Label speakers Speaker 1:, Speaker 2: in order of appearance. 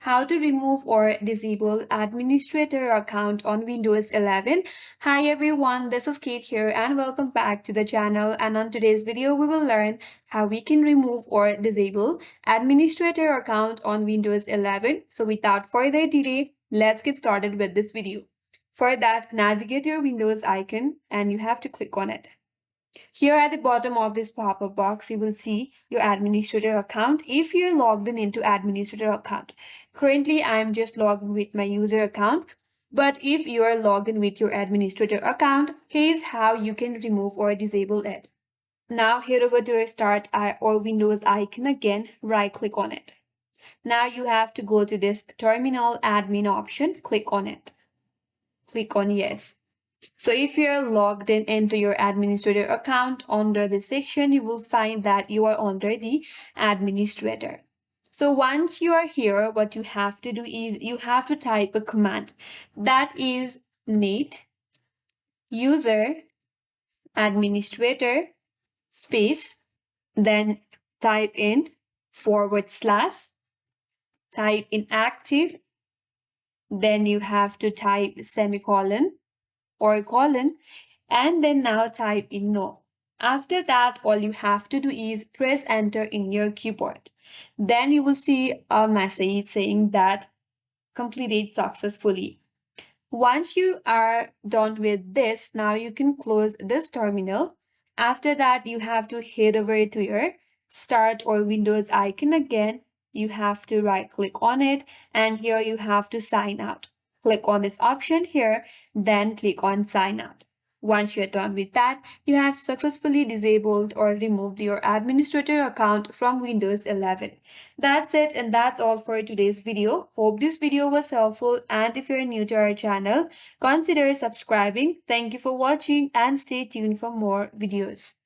Speaker 1: How to remove or disable administrator account on Windows 11. Hi everyone, this is Kate here and welcome back to the channel, and on today's video we will learn how we can remove or disable administrator account on Windows 11. So without further delay, let's get started with this video. For that, navigate your Windows icon and you have to click on it. Here at the bottom of this pop-up box, you will see your administrator account if you're logged in into administrator account. Currently, I'm just logged in with my user account. But if you are logged in with your administrator account, here's how you can remove or disable it. Now head over to your Start or Windows icon again, right-click on it. Now you have to go to this Terminal Admin option, click on it. Click on Yes. So if you're logged in into your administrator account, under this section, you will find that you are under the administrator. So once you are here, what you have to do is you have to type a command that is net user administrator space, then type in /, type in active, then you have to type semicolon or colon, and then now type in no. After that, all you have to do is press enter in your keyboard. Then you will see a message saying that completed successfully. Once you are done with this, now you can close this terminal. After that, you have to head over to your Start or Windows icon again. You have to right click on it, and here you have to sign out. Click on this option here, then click on sign out. Once you're done with that, you have successfully disabled or removed your administrator account from Windows 11. That's it, and that's all for today's video. Hope this video was helpful, and if you're new to our channel, consider subscribing. Thank you for watching and stay tuned for more videos.